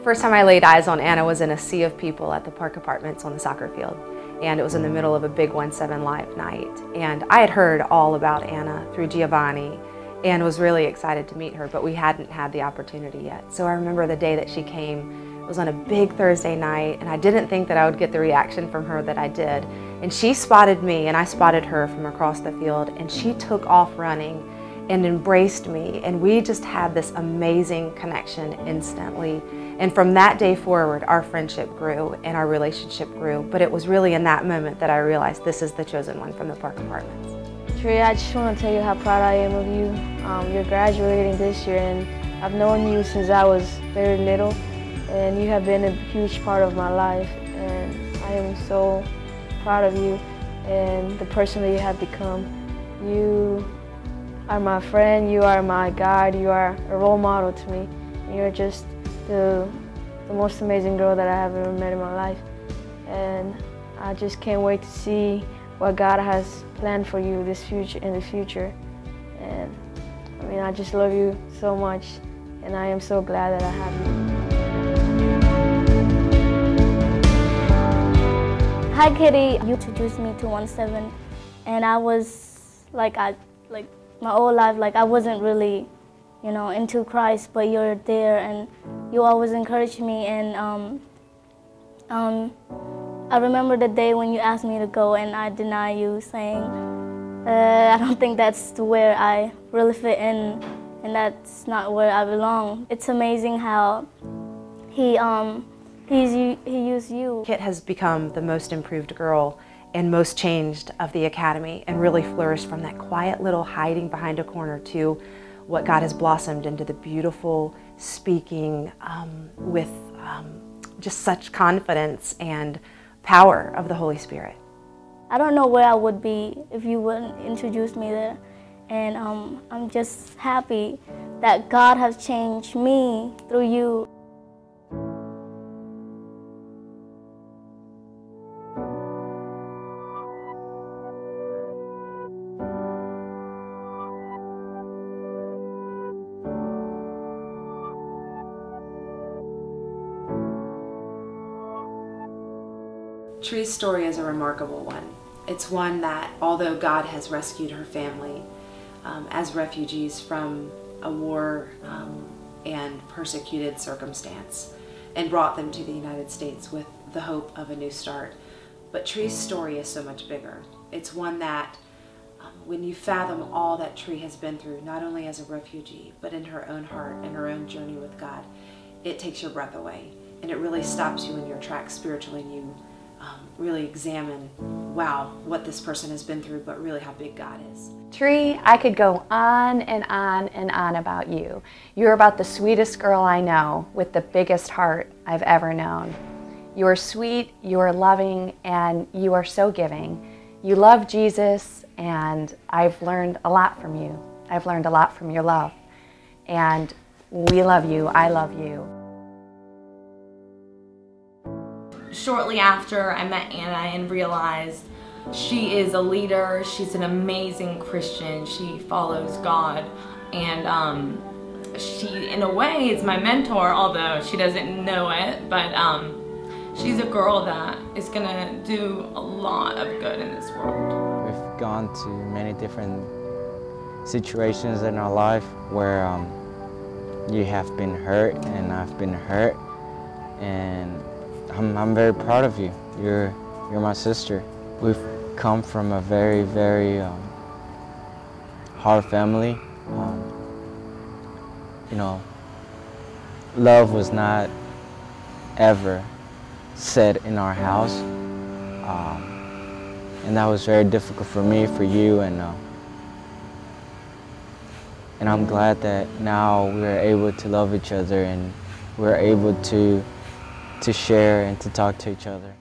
First time I laid eyes on Anna was in a sea of people at the Park Apartments on the soccer field. And it was in the middle of a big One7 Live night. And I had heard all about Anna through Giovanni and was really excited to meet her, but we hadn't had the opportunity yet. So I remember the day that she came, it was on a big Thursday night, and I didn't think that I would get the reaction from her that I did. And she spotted me, and I spotted her from across the field, and she took off running and embraced me, and we just had this amazing connection instantly. And from that day forward, our friendship grew and our relationship grew. But it was really in that moment that I realized this is the chosen one from the Park Apartments. Trey, I just want to tell you how proud I am of you. You're graduating this year, and I've known you since I was very little, and you have been a huge part of my life. And I am so proud of you and the person that you have become. You are my friend, you are my guide, you are a role model to me. You're just the most amazing girl that I have ever met in my life. And I just can't wait to see what God has planned for you in the future. And I mean, I just love you so much, and I am so glad that I have you. Hi Kitty, you introduced me to One7, and I was like, my whole life, I wasn't really, into Christ, but you're there and you always encourage me. And I remember the day when you asked me to go and I denied you, saying, I don't think that's where I really fit in, and that's not where I belong. It's amazing how he used you. Kiet has become the most improved girl and most changed of the academy, and really flourished from that quiet little hiding behind a corner to what God has blossomed into the beautiful speaking with just such confidence and power of the Holy Spirit. I don't know where I would be if you wouldn't introduce me there, and I'm just happy that God has changed me through you. Tree's story is a remarkable one. It's one that, although God has rescued her family as refugees from a war and persecuted circumstance and brought them to the United States with the hope of a new start, but Tree's story is so much bigger. It's one that, when you fathom all that Tree has been through, not only as a refugee, but in her own heart and her own journey with God, it takes your breath away, and it really stops you in your tracks spiritually, and you really examine, wow, what this person has been through, but really how big God is. Tree, I could go on and on and on about you. You're about the sweetest girl I know, with the biggest heart I've ever known. You are sweet, you are loving, and you are so giving. You love Jesus, and I've learned a lot from you. I've learned a lot from your love. And we love you, I love you. Shortly after I met Anna and realized she is a leader, she's an amazing Christian, she follows God, and she in a way is my mentor, although she doesn't know it, but she's a girl that is gonna do a lot of good in this world. We've gone to many different situations in our life where you have been hurt and I've been hurt, and I'm very proud of you. You're my sister. We've come from a very, very hard family. Love was not ever said in our house, and that was very difficult for me, for you, and I'm glad that now we're able to love each other and we're able to share and to talk to each other.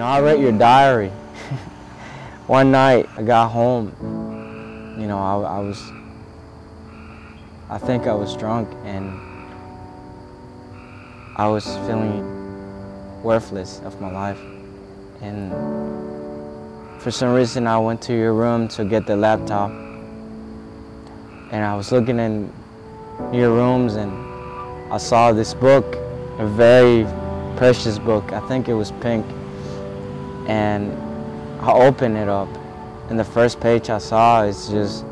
I read your diary. One night I got home, I think I was drunk and I was feeling worthless of my life. And for some reason I went to your room to get the laptop, and I was looking in your rooms, and I saw this book, a very precious book. I think it was pink. And I opened it up, and the first page I saw is just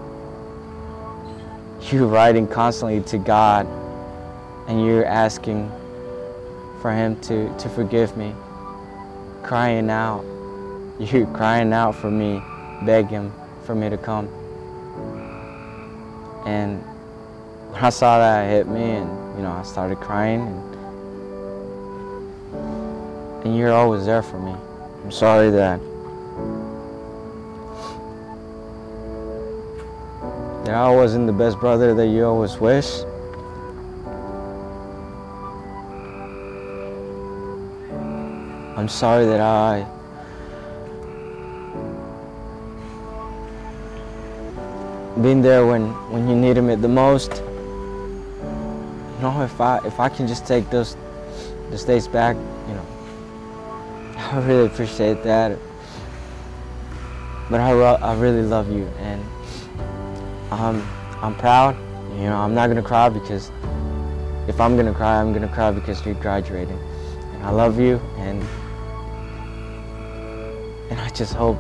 you writing constantly to God, and you're asking for Him to forgive me, crying out. You're crying out for me, begging Him for me to come. And when I saw that, it hit me, and I started crying, and you're always there for me. I'm sorry that I wasn't the best brother that you always wish. I'm sorry that I been there when you needed me the most. If I can just take the days back, I really appreciate that. But I really love you, and I'm proud. I'm not gonna cry, because if I'm gonna cry, I'm gonna cry because you're graduating. And I love you, and I just hope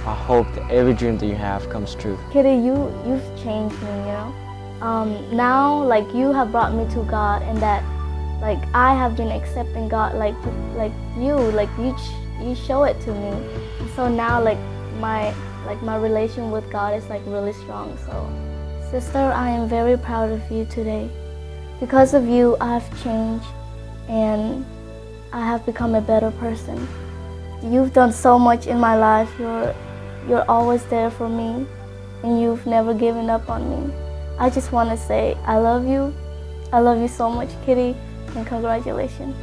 that every dream that you have comes true. Kitty, you've changed me, Now, you have brought me to God, and that, I have been accepting God, you show it to me. And so now, my relation with God is really strong. So, sister, I am very proud of you today. Because of you, I have changed, and I have become a better person. You've done so much in my life. You're always there for me, and you've never given up on me. I just want to say I love you. I love you so much, Kitty, and congratulations.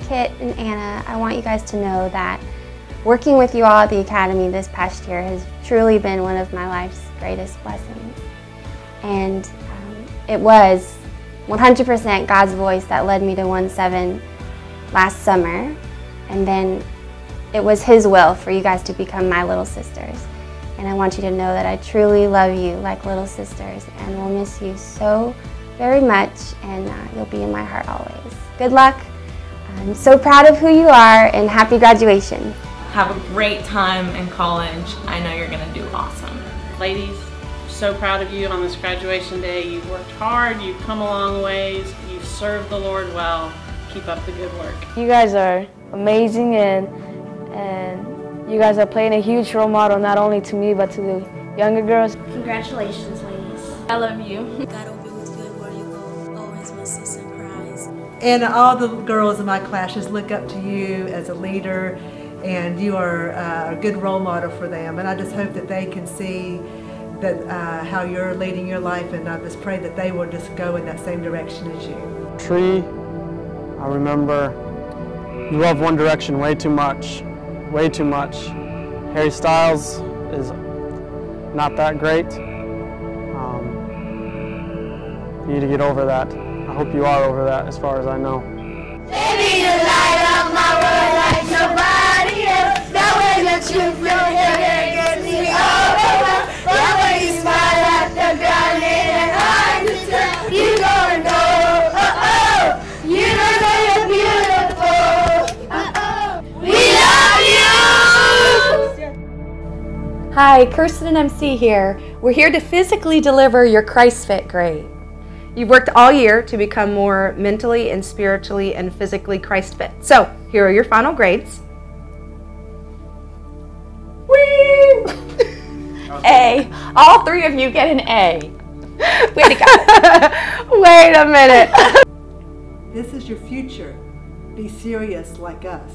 Kiet, and Anna, I want you guys to know that working with you all at the Academy this past year has truly been one of my life's greatest blessings. And it was 100% God's voice that led me to One7 last summer. And then it was His will for you guys to become my little sisters. And I want you to know that I truly love you like little sisters, and will miss you so very much, and you'll be in my heart always. Good luck. I'm so proud of who you are, and happy graduation. Have a great time in college. I know you're going to do awesome. Ladies, so proud of you on this graduation day. You've worked hard, you've come a long ways, you've served the Lord well. Keep up the good work. You guys are amazing, and you guys are playing a huge role model, not only to me, but to the younger girls. Congratulations, ladies. I love you. God will be with you where you go. Always my sister cries. And all the girls in my class just look up to you as a leader, and you are a good role model for them. And I just hope that they can see that how you're leading your life, and I just pray that they will just go in that same direction as you. Tree, I remember you love One Direction way too much. Way too much. Harry Styles is not that great. You need to get over that. I hope you are over that, as far as I know. Baby, you light up my world like nobody else. That way that you feel here gets me overwhelmed. That way you smile at the ground and hard to tell. You gonna know, you know you're beautiful. We love you. Hi, Kirsten and MC here. We're here to physically deliver your Christ Fit grade. You've worked all year to become more mentally and spiritually and physically Christ fit. So here are your final grades. Whee! A. All three of you get an A. Way to go. Wait a minute. This is your future. Be serious like us.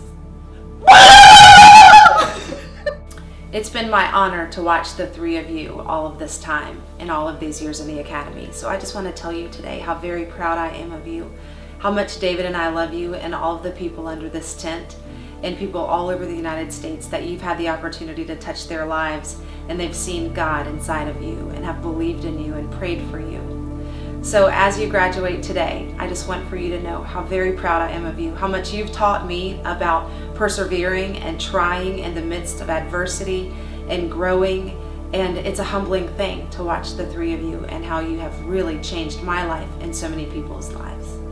It's been my honor to watch the three of you all of this time and all of these years in the Academy. So I just want to tell you today how very proud I am of you, how much David and I love you and all of the people under this tent and people all over the United States that you've had the opportunity to touch their lives and they've seen God inside of you and have believed in you and prayed for you. So as you graduate today, I just want for you to know how very proud I am of you, how much you've taught me about persevering and trying in the midst of adversity and growing. And it's a humbling thing to watch the three of you and how you have really changed my life and so many people's lives.